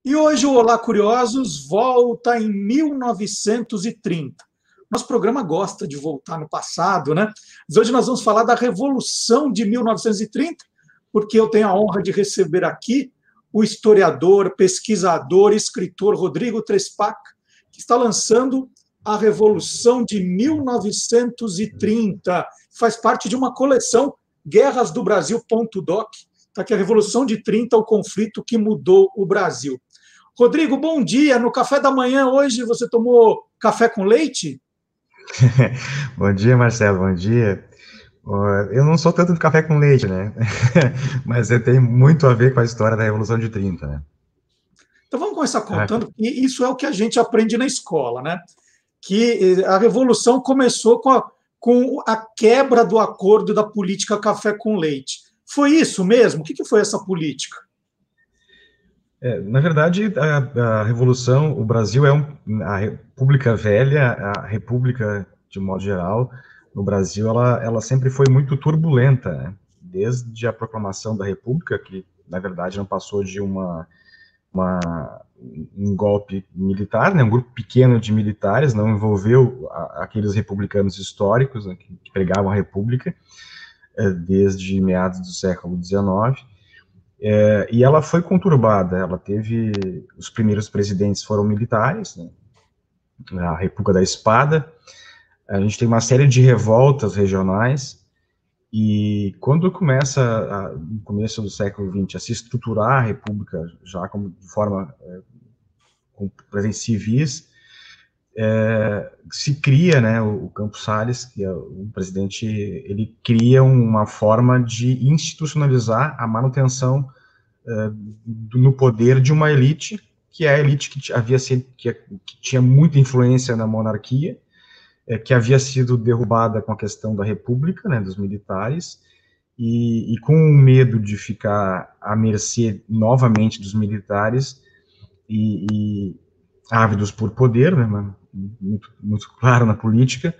E hoje o Olá Curiosos volta em 1930. Nosso programa gosta de voltar no passado, né? Mas hoje nós vamos falar da Revolução de 1930, porque eu tenho a honra de receber aqui o historiador, pesquisador, escritor Rodrigo Trespac, que está lançando a Revolução de 1930. Faz parte de uma coleção guerrasdobrasil.doc. Está aqui a Revolução de 30, o conflito que mudou o Brasil. Rodrigo, bom dia. No café da manhã hoje você tomou café com leite? Bom dia, Marcelo, bom dia. Eu não sou tanto de café com leite, né? Mas tem muito a ver com a história da Revolução de 30, né? Então vamos começar Ah, contando, e isso é o que a gente aprende na escola, né? Que a Revolução começou com a quebra do acordo da política café com leite. Foi isso mesmo? O que foi essa política? Na verdade, a Revolução, o Brasil a República Velha, a República, de modo geral, no Brasil, ela sempre foi muito turbulenta, né? Desde a proclamação da República, que, na verdade, não passou de um golpe militar, né, um grupo pequeno de militares, não envolveu aqueles republicanos históricos, né, que pregavam a República, desde meados do século XIX, e ela foi conturbada. Ela teve, os primeiros presidentes foram militares, né, a República da Espada. A gente tem uma série de revoltas regionais, e quando começa, no começo do século XX, a se estruturar a República já como de forma com presentes civis, se cria, né, o Campos Salles, que é o presidente, ele cria uma forma de institucionalizar a manutenção no poder de uma elite, que é a elite que havia sido, que tinha muita influência na monarquia, que havia sido derrubada com a questão da República, né, dos militares, e com o medo de ficar à mercê novamente dos militares, e ávidos por poder, né, muito claro na política,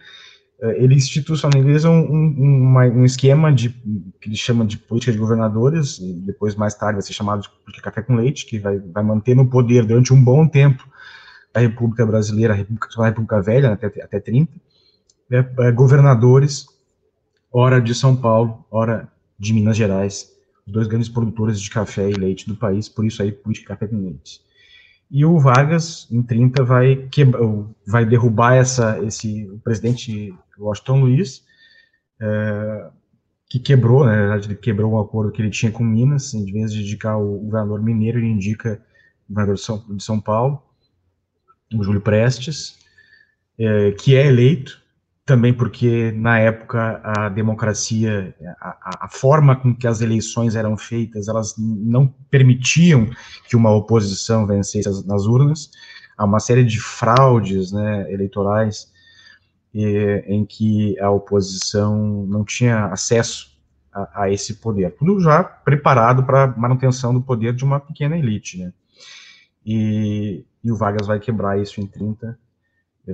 ele institucionaliza um esquema que ele chama de política de governadores, e depois, mais tarde, vai ser chamado de política café com leite, que vai manter no poder durante um bom tempo a República Brasileira, a República Velha, até 30, governadores, ora de São Paulo, ora de Minas Gerais, os dois grandes produtores de café e leite do país, por isso aí política café com leite. E o Vargas, em 30, vai derrubar o presidente Washington Luiz, que quebrou, né, na verdade, ele quebrou um acordo que ele tinha com Minas. Em vez de indicar o governador mineiro, ele indica o governador de São Paulo, o Júlio Prestes, que é eleito, também porque, na época, a democracia, a forma com que as eleições eram feitas, elas não permitiam que uma oposição vencesse nas urnas. Há uma série de fraudes, né, eleitorais, em que a oposição não tinha acesso a esse poder. Tudo já preparado para a manutenção do poder de uma pequena elite, né? E o Vargas vai quebrar isso em 30,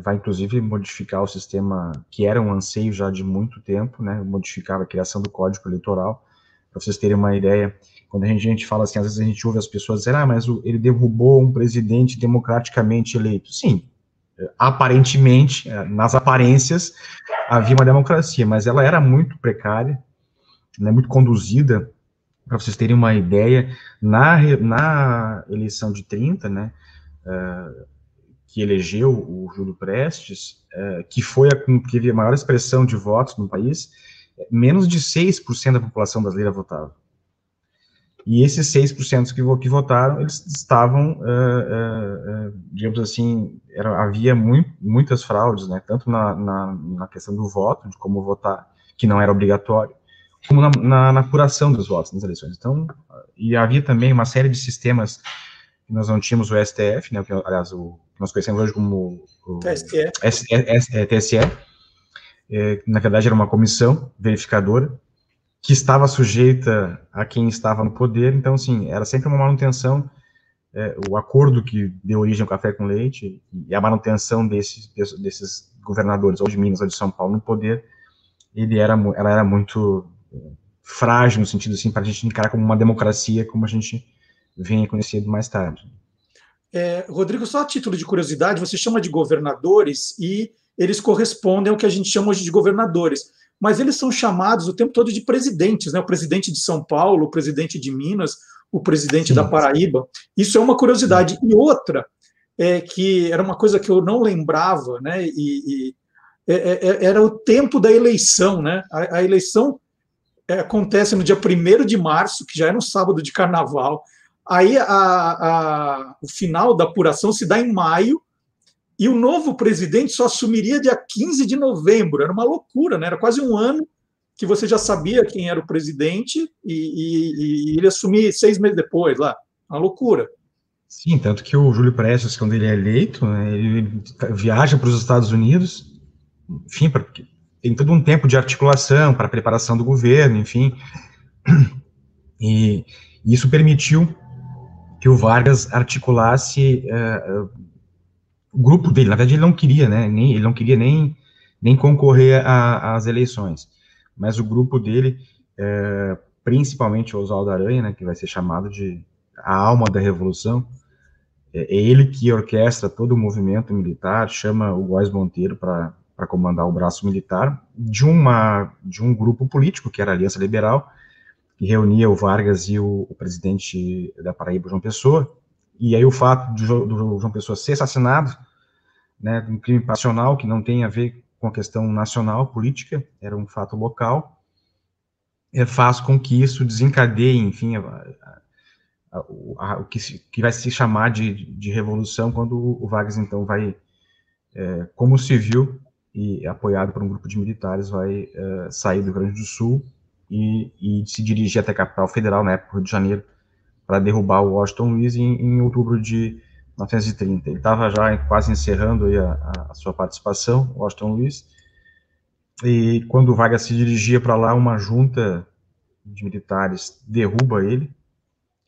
vai inclusive modificar o sistema, que era um anseio já de muito tempo, né, modificar a criação do Código Eleitoral. Para vocês terem uma ideia, quando a gente fala assim, às vezes a gente ouve as pessoas dizer, mas ele derrubou um presidente democraticamente eleito. Sim, aparentemente, nas aparências, havia uma democracia, mas ela era muito precária, né, muito conduzida. Para vocês terem uma ideia, na eleição de 30, né, que elegeu o Júlio Prestes, que foi a que teve a maior expressão de votos no país, menos de 6% da população brasileira votava. E esses 6% que votaram, eles estavam, digamos assim, havia muitas fraudes, né, tanto na questão do voto, de como votar, que não era obrigatório, como na apuração dos votos nas eleições. Então, e havia também uma série de sistemas. Nós não tínhamos o STF, né, aliás, o que nós conhecemos hoje como o TSE. TSE, na verdade era uma comissão verificadora, que estava sujeita a quem estava no poder. Então, assim, era sempre uma manutenção, o acordo que deu origem ao café com leite, e a manutenção desses governadores, ou de Minas ou de São Paulo, no poder, ela era muito frágil, no sentido assim, para a gente encarar como uma democracia, como a gente vem conhecido mais tarde. Rodrigo, só a título de curiosidade, você chama de governadores e eles correspondem ao que a gente chama hoje de governadores, mas eles são chamados o tempo todo de presidentes, né? O presidente de São Paulo, o presidente de Minas, o presidente da Sim, Paraíba. Isso é uma sim. curiosidade. E outra, que era uma coisa que eu não lembrava, né? Era o tempo da eleição, né? A eleição acontece no dia 1º de março, que já era um sábado de carnaval. Aí o final da apuração se dá em maio, e o novo presidente só assumiria dia 15 de novembro. Era uma loucura, né? Era quase um ano que você já sabia quem era o presidente e ele assumir 6 meses depois lá. Uma loucura. Sim, tanto que o Júlio Prestes, quando ele é eleito, né, ele viaja para os Estados Unidos, enfim, porque tem todo um tempo de articulação para a preparação do governo, enfim, e isso permitiu que o Vargas articulasse o grupo dele. Na verdade, ele não queria, né, ele não queria nem concorrer às eleições, mas o grupo dele, principalmente o Oswaldo Aranha, né, que vai ser chamado de a alma da Revolução, é ele que orquestra todo o movimento militar, chama o Góes Monteiro para comandar o braço militar de um grupo político, que era a Aliança Liberal, que reunia o Vargas e o presidente da Paraíba, João Pessoa, e aí o fato do João Pessoa ser assassinado, né, de um crime passional que não tem a ver com a questão nacional, política, era um fato local, faz com que isso desencadeie, enfim, o que vai se chamar de revolução, quando o Vargas, então, vai, como civil e apoiado por um grupo de militares, vai sair do Rio Grande do Sul e se dirigir até a capital federal, na época, Rio de Janeiro, para derrubar o Washington Luiz em outubro de 1930. Ele estava já quase encerrando aí a sua participação, Washington Luiz, e quando o Vargas se dirigia para lá, uma junta de militares derruba ele,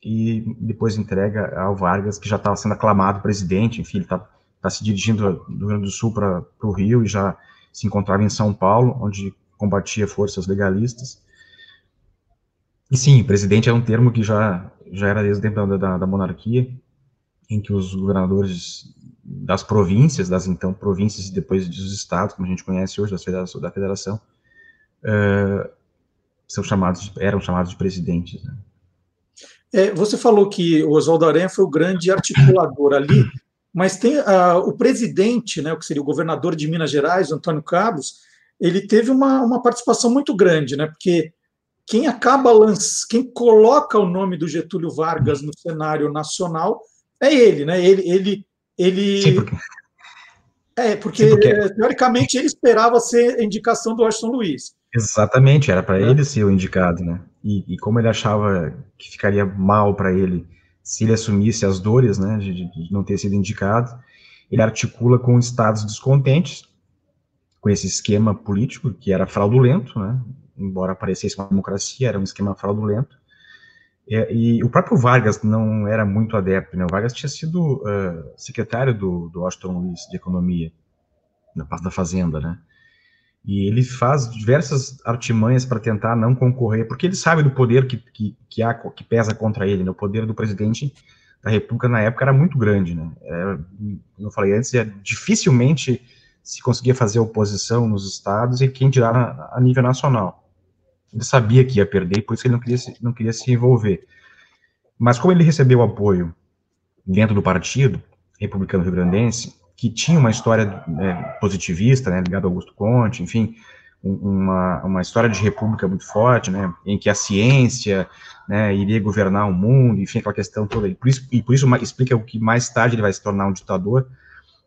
e depois entrega ao Vargas, que já estava sendo aclamado presidente, enfim, ele está se dirigindo do Rio Grande do Sul para o Rio, e já se encontrava em São Paulo, onde combatia forças legalistas. E sim, presidente é um termo que já era desde o tempo da monarquia, em que os governadores das províncias, das então províncias e depois dos estados, como a gente conhece hoje, da federação, eram chamados de presidentes, né? Você falou que o Oswaldo Aranha foi o grande articulador ali, mas tem o presidente, né, o que seria o governador de Minas Gerais, Antônio Carlos, ele teve uma participação muito grande, né, porque quem coloca o nome do Getúlio Vargas no cenário nacional é ele, né? Sim, Porque porque teoricamente ele esperava ser a indicação do Washington Luiz. exatamente, era para Né? ele ser o indicado, né? E como ele achava que ficaria mal para ele se ele assumisse as dores, né, de não ter sido indicado, ele articula com estados descontentes com esse esquema político que era fraudulento, né? Embora parecesse uma democracia, era um esquema fraudulento. E o próprio Vargas não era muito adepto, né? O Vargas tinha sido secretário do Washington Luiz de Economia, na parte da Fazenda, né? E ele faz diversas artimanhas para tentar não concorrer, porque ele sabe do poder que pesa contra ele, né? O poder do presidente da República na época era muito grande, né? Como eu falei antes, dificilmente se conseguia fazer oposição nos estados, e quem dirá a nível nacional. Ele sabia que ia perder, e por isso que ele não queria se envolver. Mas como ele recebeu apoio dentro do partido republicano rio-grandense, que tinha uma história positivista, né, ligada ao Augusto Conte, enfim, uma história de república muito forte, né, em que a ciência, né, iria governar o mundo, enfim, aquela questão toda. E por isso explica o que mais tarde ele vai se tornar um ditador,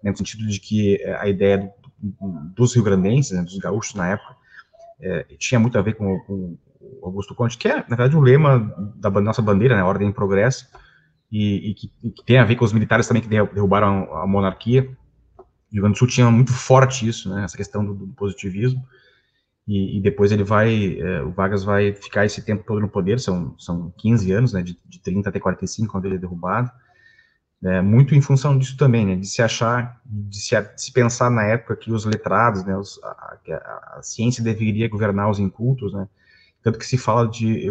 né, no sentido de que a ideia dos rio-grandenses, né, dos gaúchos na época, tinha muito a ver com o Augusto Conte, que é, na verdade, o lema da nossa bandeira, né, Ordem e Progresso, e que tem a ver com os militares também que derrubaram a monarquia. O Rio Grande do Sul tinha muito forte isso, né, essa questão do positivismo, e depois o Vargas vai ficar esse tempo todo no poder, são 15 anos, né, de 30 até 45, quando ele é derrubado, muito em função disso também, né, de se pensar na época que os letrados, né, a ciência deveria governar os incultos, né. tanto que se fala de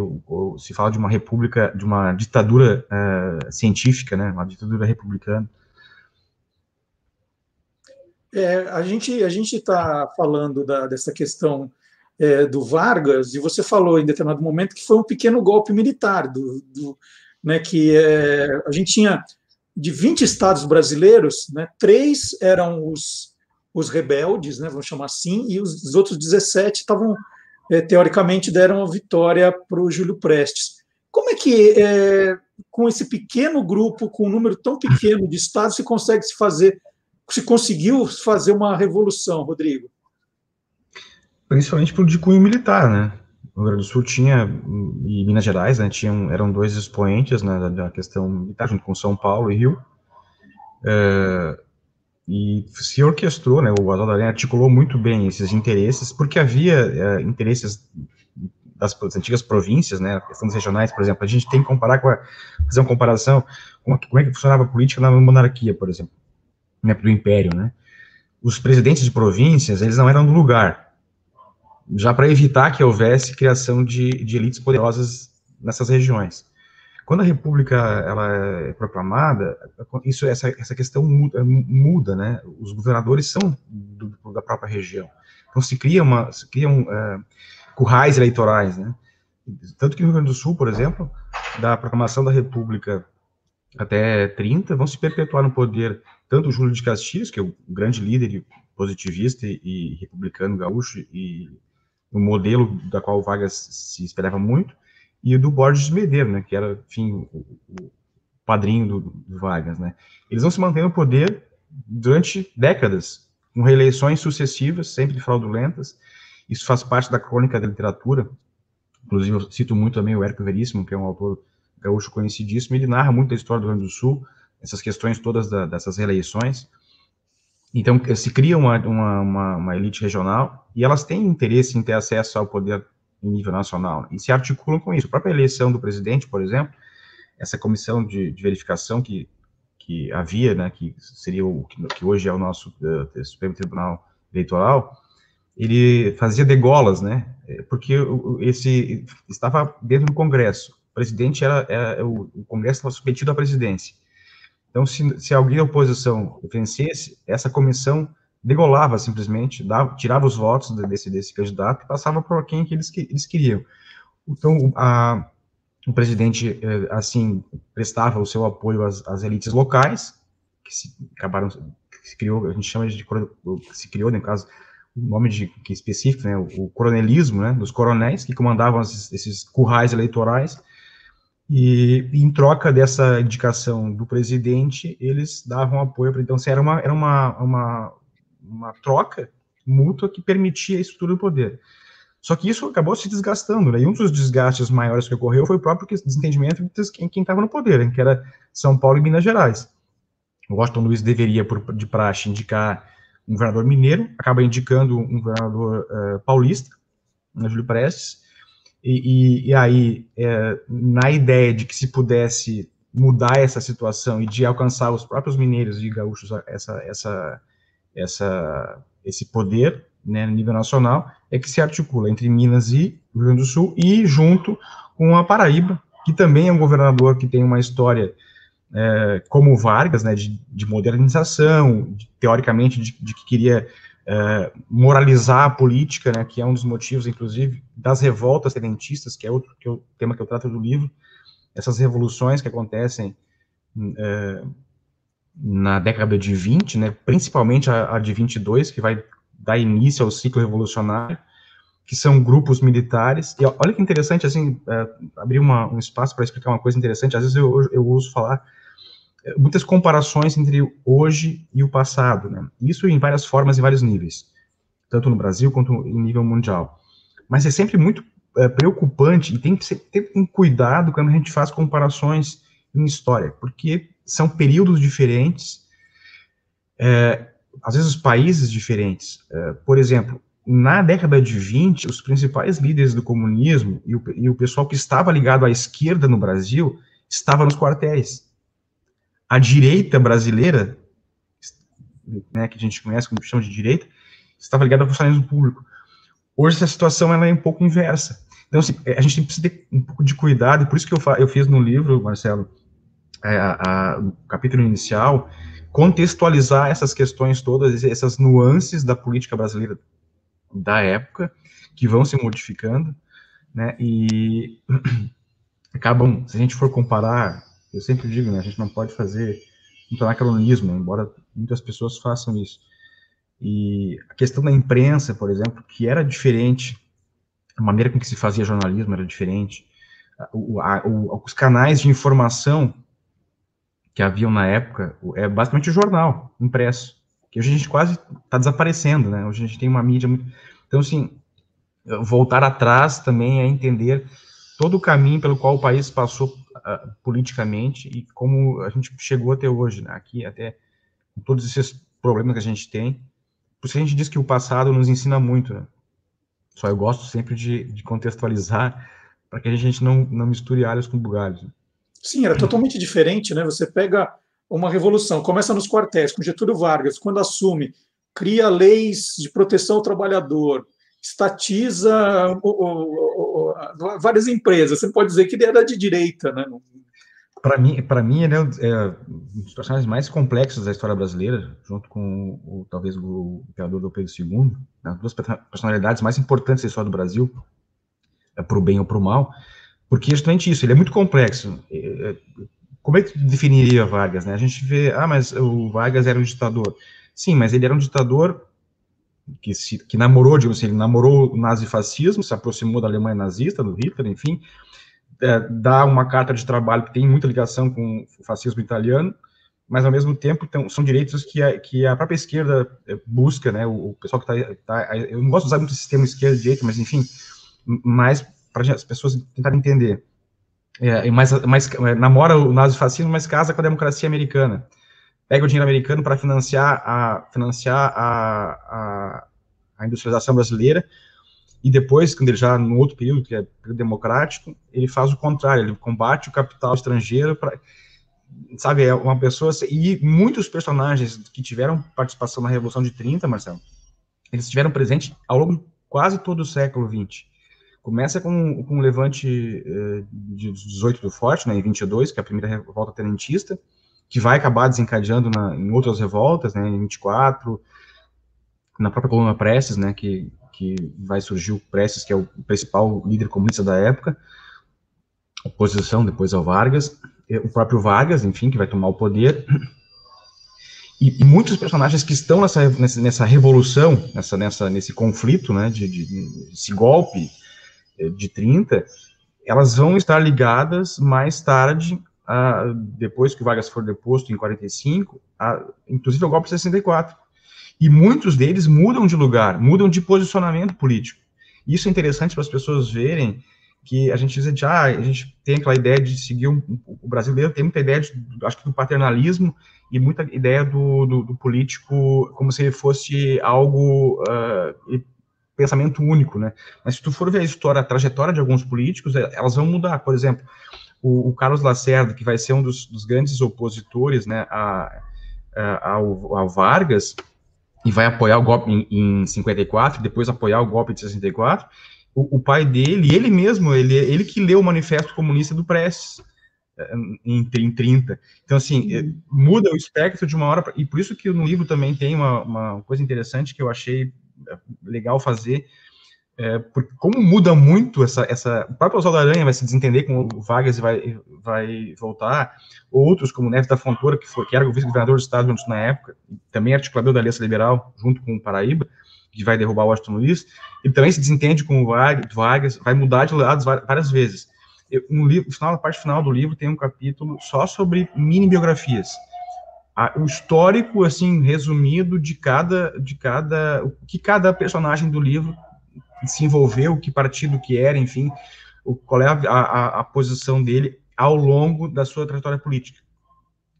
uma república, de uma ditadura científica, né, uma ditadura republicana. A gente está falando dessa questão do Vargas, e você falou em determinado momento que foi um pequeno golpe militar, né, que a gente tinha de 20 estados brasileiros, né, 3 eram os rebeldes, né, vamos chamar assim, e os outros 17 estavam, teoricamente, deram a vitória para o Júlio Prestes. Como é que, com esse pequeno grupo, com um número tão pequeno de estados, se conseguiu fazer uma revolução, Rodrigo? Principalmente pelo de cunho militar, né? O Rio Grande do Sul tinha, e Minas Gerais, né, eram 2 expoentes, né, da questão militar, junto com São Paulo e Rio, e se orquestrou, né, o Oswaldo Aranha articulou muito bem esses interesses, porque havia interesses das antigas províncias, né, questões regionais, por exemplo. A gente tem que fazer uma comparação com como é que funcionava a política na monarquia, por exemplo, né, do Império, né. Os presidentes de províncias, eles não eram do lugar, já para evitar que houvesse criação de elites poderosas nessas regiões. Quando a República ela é proclamada, essa questão muda, né? Os governadores são da própria região. Então se criam currais eleitorais, né? Tanto que no Rio Grande do Sul, por exemplo, da proclamação da República até 30, vão se perpetuar no poder tanto o Júlio de Castilhos, que é o grande líder positivista e republicano gaúcho, e o modelo da qual o Vargas se esperava muito, e o do Borges Medeiros, né, que era, enfim, o padrinho do Vargas, né. Eles vão se manter no poder durante décadas, com reeleições sucessivas, sempre fraudulentas. Isso faz parte da crônica da literatura. Inclusive, eu cito muito também o Érico Veríssimo, que é um autor gaúcho conhecidíssimo. Ele narra muito a história do Rio Grande do Sul, essas questões todas dessas reeleições. Então, se cria uma elite regional, e elas têm interesse em ter acesso ao poder em nível nacional, e se articulam com isso. A própria eleição do presidente, por exemplo, essa comissão de verificação que havia, né, que seria que hoje é o nosso Supremo Tribunal Eleitoral, ele fazia degolas, né, porque esse estava dentro do Congresso. O presidente o Congresso estava submetido à presidência. Então, se alguém da oposição vencesse, essa comissão degolava simplesmente, tirava os votos desse candidato e passava por quem que eles queriam. Então, o presidente, assim, prestava o seu apoio às elites locais, que se criou, a gente chama se criou, no caso, o nome que específico, né, o coronelismo, né, dos coronéis, que comandavam esses currais eleitorais, e em troca dessa indicação do presidente, eles davam apoio para. Então, era uma troca mútua que permitia a estrutura do poder. Só que isso acabou se desgastando, né? E um dos desgastes maiores que ocorreu foi o próprio desentendimento entre quem estava no poder, que era São Paulo e Minas Gerais. O Washington Luiz deveria, de praxe, indicar um governador mineiro, acaba indicando um governador paulista, Júlio Prestes, e aí, na ideia de que se pudesse mudar essa situação e de alcançar os próprios mineiros e gaúchos esse poder, né, no nível nacional, é que se articula entre Minas e Rio Grande do Sul, e junto com a Paraíba, que também é um governador que tem uma história como o Vargas, né, de modernização, teoricamente, de que queria moralizar a política, né, que é um dos motivos, inclusive, das revoltas tenentistas, que é outro tema que eu trato do livro, essas revoluções que acontecem na década de 20, né, principalmente a de 22, que vai dar início ao ciclo revolucionário, que são grupos militares. E olha que interessante, assim, abrir um espaço para explicar uma coisa interessante. Às vezes eu uso falar muitas comparações entre hoje e o passado, né? Isso em várias formas e vários níveis, tanto no Brasil quanto em nível mundial. Mas é sempre muito preocupante, e tem que ter um cuidado quando a gente faz comparações em história, porque são períodos diferentes, às vezes países diferentes. Por exemplo, na década de 20, os principais líderes do comunismo e o pessoal que estava ligado à esquerda no Brasil estava nos quartéis. A direita brasileira, né, que a gente conhece como chama de direita, estava ligada ao funcionalismo público. Hoje essa situação ela é um pouco inversa. Então, assim, a gente precisa ter um pouco de cuidado, e por isso que eu fiz no livro, Marcelo, o capítulo inicial, contextualizar essas questões todas, essas nuances da política brasileira da época, que vão se modificando, né, e acabam, se a gente for comparar, eu sempre digo, né, a gente não pode fazer um anacronismo, embora muitas pessoas façam isso. E a questão da imprensa, por exemplo, que era diferente, a maneira com que se fazia jornalismo era diferente, os canais de informação que haviam na época é basicamente o jornal impresso, que hoje a gente quase está desaparecendo, né? Hoje a gente tem uma mídia muito... Então, assim, voltar atrás também é entender todo o caminho pelo qual o país passou politicamente e como a gente chegou até hoje, né? Aqui até com todos esses problemas que a gente tem. Por isso a gente diz que o passado nos ensina muito, né? Só eu gosto sempre de contextualizar para que a gente não misture alhos com bugalhos. Sim, era totalmente diferente, né? Você pega uma revolução, começa nos quartéis, com Getúlio Vargas, quando assume, cria leis de proteção ao trabalhador, estatiza várias empresas. Você pode dizer que ele era de direita, né? Para mim, ele é um dos personagens mais complexos da história brasileira, junto com talvez o imperador Dom Pedro II, as duas personalidades mais importantes da história do Brasil, para o bem ou para o mal, porque justamente isso, ele é muito complexo. Como é que definiria Vargas, né? A gente vê, mas o Vargas era um ditador. Sim, mas ele era um ditador que namorou, digamos assim, ele namorou o nazifascismo, se aproximou da Alemanha nazista, do Hitler, enfim, dá uma carta de trabalho que tem muita ligação com o fascismo italiano, mas ao mesmo tempo são direitos que a própria esquerda busca, né? O pessoal que eu não gosto de usar muito o sistema esquerda e direita, mas enfim, mais para as pessoas tentarem entender. Mas namora o nazifascismo, mas casa com a democracia americana. Pega o dinheiro americano para financiar a industrialização brasileira, e depois, quando ele já no outro período, que é período democrático, ele faz o contrário, ele combate o capital estrangeiro, sabe, é uma pessoa, e muitos personagens que tiveram participação na Revolução de 30, Marcelo, eles estiveram presentes ao longo de quase todo o século XX. Começa com o levante de 18 do Forte, né, em 22, que é a primeira revolta tenentista, que vai acabar desencadeando em outras revoltas, né, em 24, na própria Coluna Prestes, né, que vai surgir o Prestes, que é o principal líder comunista da época, oposição depois ao Vargas, o próprio Vargas, enfim, que vai tomar o poder, e muitos personagens que estão nessa revolução, nesse conflito, né, esse golpe de 30, elas vão estar ligadas mais tarde, depois que o Vargas for deposto em 45, inclusive ao golpe de 64. E muitos deles mudam de lugar, mudam de posicionamento político. Isso é interessante para as pessoas verem que a gente diz, a gente tem aquela ideia de seguir o brasileiro tem muita ideia, acho que do paternalismo e muita ideia do político como se ele fosse algo, pensamento único, né? Mas se tu for ver a trajetória de alguns políticos, elas vão mudar. Por exemplo, o Carlos Lacerda, que vai ser um dos grandes opositores, né, ao Vargas, e vai apoiar o golpe em 54, depois apoiar o golpe de 64, o pai dele, ele mesmo, ele que leu o Manifesto Comunista do Prestes, em 30. Então, assim, muda o espectro de uma hora, e por isso que no livro também tem uma coisa interessante que eu achei legal fazer, porque como muda muito o próprio Oswaldo Aranha vai se desentender com o Vargas e vai voltar, outros como Neves da Fontoura, que era o vice-governador do estado na época, também articulador da Aliança Liberal, junto com o Paraíba, que vai derrubar o Washington Luiz, ele também se desentende com o Vargas, vai mudar de lados várias vezes. No livro, na parte final do livro tem um capítulo só sobre mini-biografias, o histórico, assim, resumido de o que cada personagem do livro se envolveu, que partido que era, enfim, qual é a posição dele ao longo da sua trajetória política,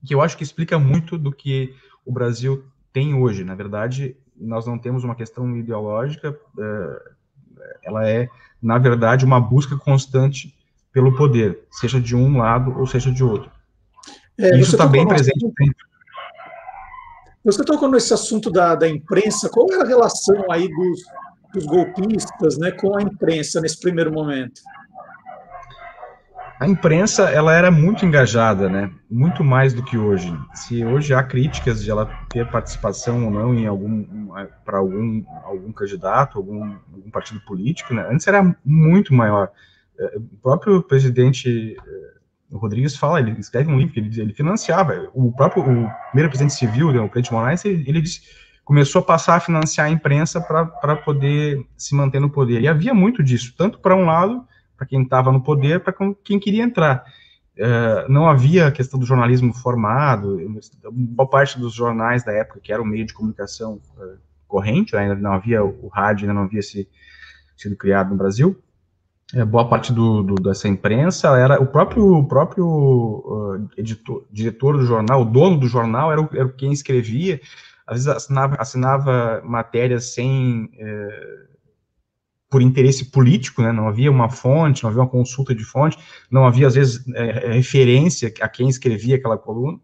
que eu acho que explica muito do que o Brasil tem hoje. Na verdade, nós não temos uma questão ideológica, ela é, na verdade, uma busca constante pelo poder, seja de um lado ou seja de outro. Isso está bem presente. Você tocou nesse assunto da imprensa, qual era a relação aí dos golpistas, né, com a imprensa nesse primeiro momento? A imprensa, ela era muito engajada, né? Muito mais do que hoje. Se hoje há críticas de ela ter participação ou não em para algum candidato, algum partido político, né? Antes era muito maior. O próprio presidente Rodrigues fala, ele escreve um livro que ele financiava. O primeiro presidente civil, né, o Prudente Moraes, ele disse, começou a passar a financiar a imprensa para poder se manter no poder. E havia muito disso, tanto para um lado, para quem estava no poder, para quem queria entrar. Não havia a questão do jornalismo formado, boa parte dos jornais da época, que era o meio de comunicação corrente, ainda não havia o rádio, ainda não havia sido criado no Brasil. Boa parte dessa imprensa era o próprio diretor do jornal, o dono do jornal era quem escrevia, às vezes assinava matérias por interesse político, né? Não havia uma fonte, não havia uma consulta de fonte, não havia, às vezes, referência a quem escrevia aquela coluna,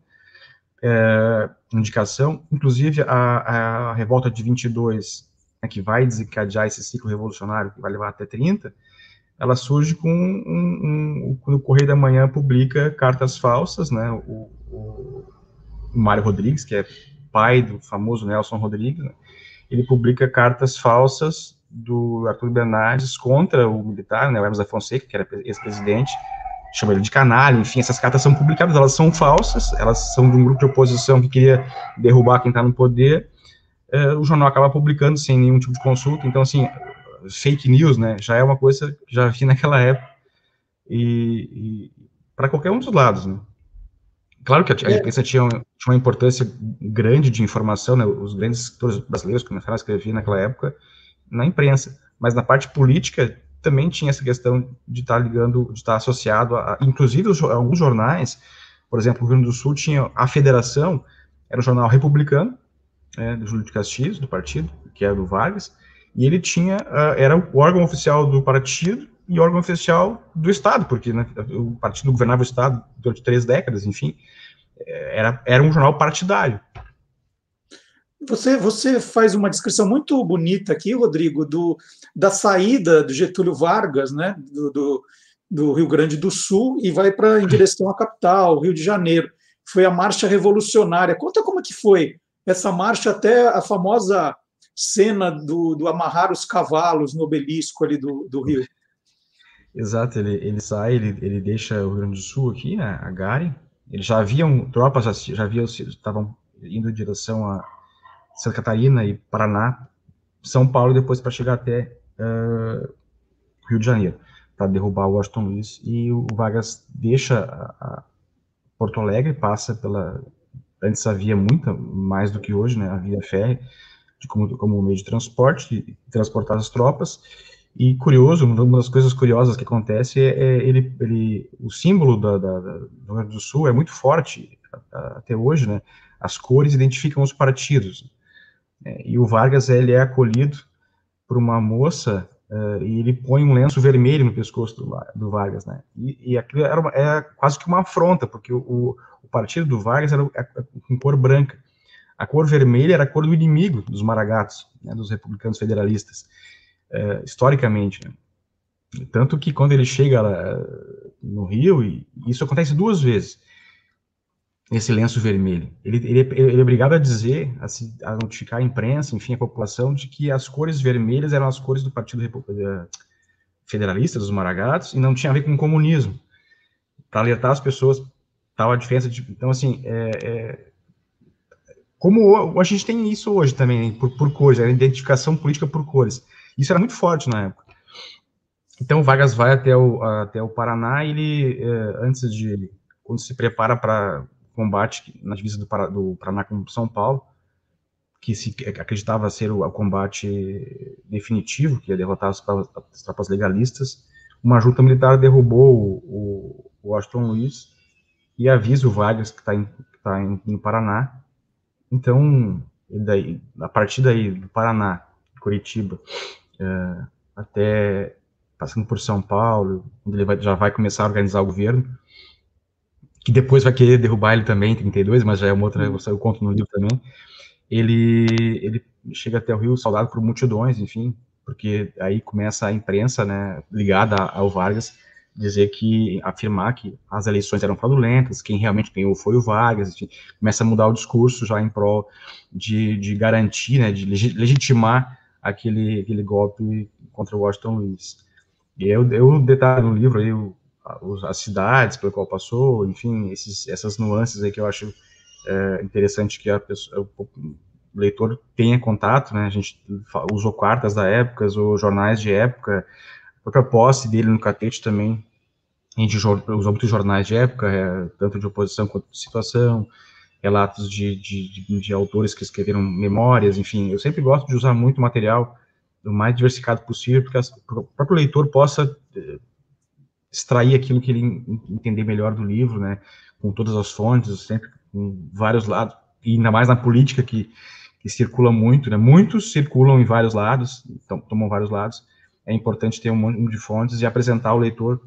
indicação. Inclusive, a revolta de 22, né, que vai desencadear esse ciclo revolucionário, que vai levar até 30, ela surge quando o Correio da Manhã publica cartas falsas, né? O Mário Rodrigues, que é pai do famoso Nelson Rodrigues, né? Ele publica cartas falsas do Arthur Bernardes contra o militar, né, o Hermes da Fonseca, que era ex-presidente, chama ele de canalha. Enfim, essas cartas são publicadas, elas são falsas, elas são de um grupo de oposição que queria derrubar quem está no poder. O jornal acaba publicando sem nenhum tipo de consulta. Então, assim, fake news, né, já é uma coisa que já vi naquela época, e para qualquer um dos lados, né. Claro que a imprensa tinha uma importância grande de informação, né, os grandes escritores brasileiros começaram a escrever naquela época na imprensa, mas na parte política também tinha essa questão de estar associado inclusive alguns jornais, por exemplo, o Rio Grande do Sul tinha a Federação, era um jornal republicano, do Júlio de Castilhos, do partido, que era do Vargas, e ele era o órgão oficial do partido e órgão oficial do Estado, porque, né, o partido governava o Estado durante 3 décadas, enfim, era um jornal partidário. Você faz uma descrição muito bonita aqui, Rodrigo, da saída do Getúlio Vargas, né, do Rio Grande do Sul, e vai em direção à capital, Rio de Janeiro. Foi a marcha revolucionária. Conta como é que foi essa marcha, até a famosa cena do amarrar os cavalos no obelisco ali do Rio. Exato, ele sai, ele deixa o Rio Grande do Sul aqui, né, a Gary. Eles já haviam, tropas estavam indo em direção a Santa Catarina e Paraná, São Paulo, e depois para chegar até Rio de Janeiro, para derrubar o Washington Luiz. E o Vargas deixa Porto Alegre, passa antes havia mais do que hoje, né, havia ferry como meio de transporte, de transportar as tropas. E curioso, uma das coisas curiosas que acontece o símbolo do Rio Grande do Sul é muito forte até hoje, né? As cores identificam os partidos. E o Vargas, ele é acolhido por uma moça, e ele põe um lenço vermelho no pescoço do Vargas, né? E aquilo era quase que uma afronta, porque o partido do Vargas era com cor branca. A cor vermelha era a cor do inimigo dos Maragatos, né, dos republicanos federalistas, historicamente, né? Tanto que quando ele chega lá no Rio, e isso acontece 2 vezes, esse lenço vermelho, ele é obrigado a dizer, a notificar a imprensa, enfim, a população, de que as cores vermelhas eram as cores do Partido Federalista, dos Maragatos, e não tinha a ver com o comunismo, para alertar as pessoas, tal a diferença então, assim, como a gente tem isso hoje também, por cores, a identificação política por cores. Isso era muito forte na época. Então, o Vargas vai até o Paraná, e ele, quando se prepara para combate na divisa do Paraná com São Paulo, que se acreditava ser o combate definitivo, que ia derrotar as tropas legalistas, uma junta militar derrubou o Washington Luiz e avisa o Vargas que está no Paraná. Então, a partir daí, do Paraná, Curitiba, até passando por São Paulo, onde ele já vai começar a organizar o governo, que depois vai querer derrubar ele também em 32, mas já é uma outra, eu conto no livro também. Ele chega até o Rio, saudado por multidões, enfim, porque aí começa a imprensa, né, ligada ao Vargas, afirmar que as eleições eram fraudulentas, quem realmente ganhou foi o Vargas, enfim, começa a mudar o discurso já em prol de garantir, né, de legitimar aquele golpe contra o Washington Luiz. E eu detalho no livro aí as cidades pelo qual passou, enfim, essas nuances aí que eu acho interessante que o leitor tenha contato, né, a gente usou cartas da época, usou jornais de época, a própria posse dele no Catete também, a gente usou muitos jornais de época, tanto de oposição quanto de situação, relatos de autores que escreveram memórias, enfim, eu sempre gosto de usar muito material o mais diversificado possível, porque o próprio leitor possa extrair aquilo que ele entender melhor do livro, né, com todas as fontes, sempre com vários lados, e ainda mais na política que circula muito, né, muitos circulam em vários lados, tomam vários lados, é importante ter um monte de fontes e apresentar ao leitor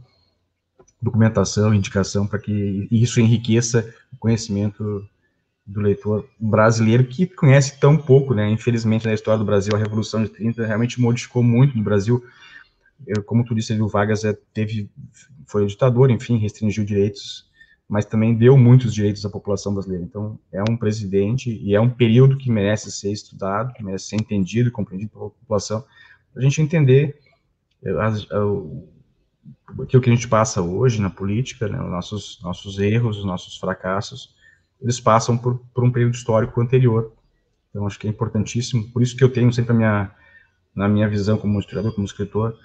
documentação, indicação, para que isso enriqueça o conhecimento do leitor brasileiro, que conhece tão pouco, né, infelizmente, na história do Brasil, a Revolução de 30 realmente modificou muito no Brasil. Como tu disse, o Vargas foi um ditador, enfim, restringiu direitos, mas também deu muitos direitos à população brasileira. Então, é um presidente e é um período que merece ser estudado, que merece ser entendido e compreendido pela população, para a gente entender aquilo que a gente passa hoje na política, né, os nossos erros, os nossos fracassos, eles passam por um período histórico anterior. Então, acho que é importantíssimo, por isso que eu tenho sempre na minha visão como historiador, como escritor,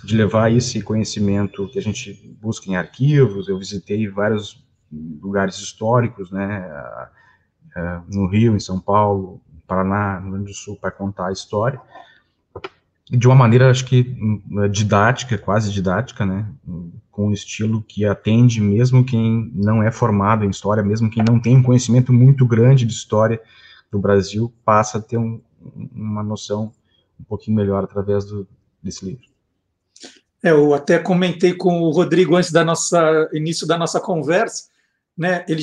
de levar esse conhecimento que a gente busca em arquivos. Eu visitei vários lugares históricos, né, no Rio, em São Paulo, no Paraná, no Rio Grande do Sul, para contar a história, e de uma maneira, acho que, didática, quase didática, né, com um estilo que atende mesmo quem não é formado em história, mesmo quem não tem um conhecimento muito grande de história do Brasil, passa a ter uma noção um pouquinho melhor através desse livro. Eu até comentei com o Rodrigo antes início da nossa conversa, né? Ele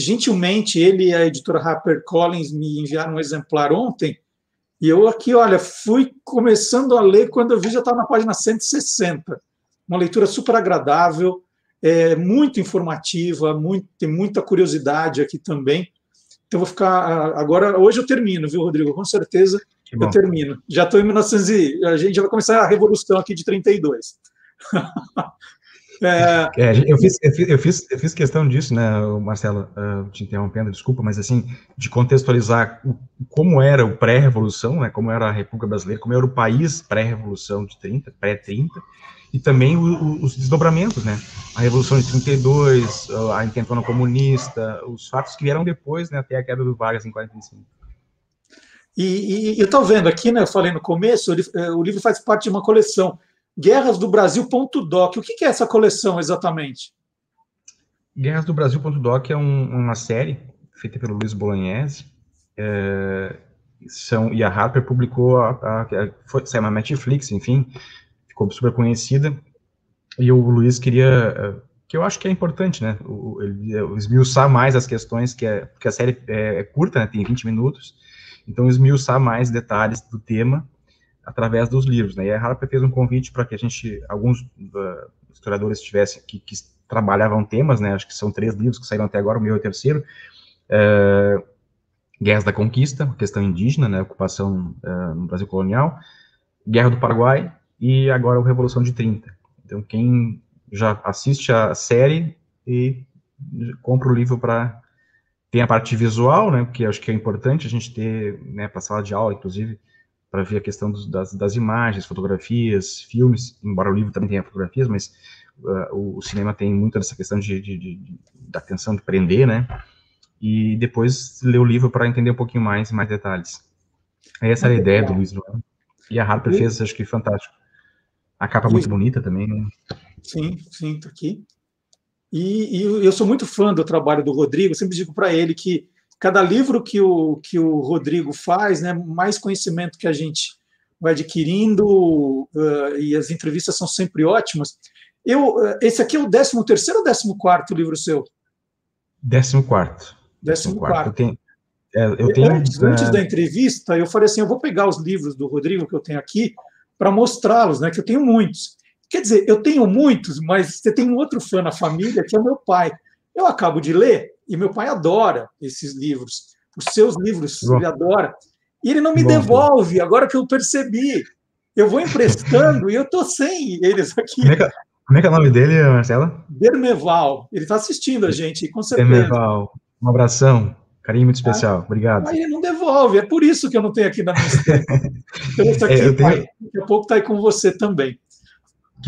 e a editora HarperCollins me enviaram um exemplar ontem, e eu aqui, olha, fui começando a ler, quando eu vi já estava na página 160. Uma leitura super agradável, muito informativa, tem muita curiosidade aqui também. Então, vou ficar agora. Hoje eu termino, viu, Rodrigo? Com certeza eu termino. Já estou em 1900 a gente já vai começar a revolução aqui de 32. Eu fiz questão disso, né, Marcelo, te interrompendo, desculpa, mas assim, de contextualizar como era o pré-revolução, né, como era a República Brasileira, como era o país pré-revolução de 30, pré-30, e também os desdobramentos, né, a Revolução de 32, a intentona comunista, os fatos que vieram depois, né, até a queda do Vargas em 45. E eu estou vendo aqui, né, eu falei no começo, o livro faz parte de uma coleção, Guerras do Brasil.doc. O que é essa coleção exatamente? Guerras do Brasil.doc é uma série feita pelo Luiz Bolognese, e a Harper publicou, saiu na Netflix, enfim, ficou super conhecida, e o Luiz queria, que eu acho que é importante, né, ele esmiuçar mais as questões, porque a série é curta, né, tem 20 minutos, então esmiuçar mais detalhes do tema, através dos livros, né, e a Harper fez um convite para que alguns historiadores tivessem, que trabalhavam temas, né, acho que são 3 livros que saíram até agora, o meu é o terceiro, Guerras da Conquista, questão indígena, né, ocupação no Brasil colonial, Guerra do Paraguai, e agora a Revolução de 30. Então, quem já assiste a série e compra o livro tem a parte visual, né, que acho que é importante a gente ter, né, para sala de aula, inclusive, para ver a questão das imagens, fotografias, filmes, embora o livro também tenha fotografias, mas o cinema tem muito dessa questão da atenção de prender, né, e depois ler o livro para entender um pouquinho mais detalhes. Essa era a ideia do Luiz João, e a Harper fez, acho que fantástico. A capa muito bonita também, né? Sim, tá aqui. E eu sou muito fã do trabalho do Rodrigo, sempre digo para ele que cada livro que o Rodrigo faz, né, mais conhecimento que a gente vai adquirindo, e as entrevistas são sempre ótimas. Esse aqui é o 13º ou 14º livro seu? 14º. 14º. Eu tenho antes da entrevista, eu falei assim, eu vou pegar os livros do Rodrigo que eu tenho aqui, para mostrá-los, né? Que eu tenho muitos. Quer dizer, eu tenho muitos, mas você tem um outro fã na família, que é o meu pai. Eu acabo de ler, e meu pai adora esses livros. Os seus livros, ele adora. E ele não me devolve, agora que eu percebi. Eu vou emprestando e eu estou sem eles aqui. Como é que é o nome dele, Marcela? Dermeval. Ele está assistindo a gente, com certeza. Dermeval. Um abração. Carinho muito especial. Obrigado. Aí ele não devolve. É por isso que eu não tenho aqui na minha estante. Então, isso aqui, pai, daqui a pouco está aí com você também.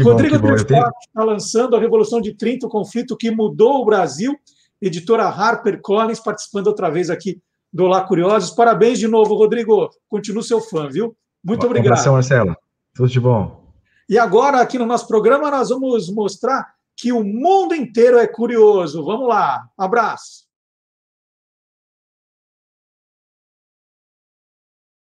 Rodrigo Trifatti está lançando A Revolução de 30, o conflito que mudou o Brasil. Editora HarperCollins, participando outra vez aqui do Olá Curiosos. Parabéns de novo, Rodrigo. Continuo seu fã, viu? Muito obrigado. Um abração, Marcelo. Tudo de bom. E agora, aqui no nosso programa, nós vamos mostrar que o mundo inteiro é curioso. Vamos lá. Abraço.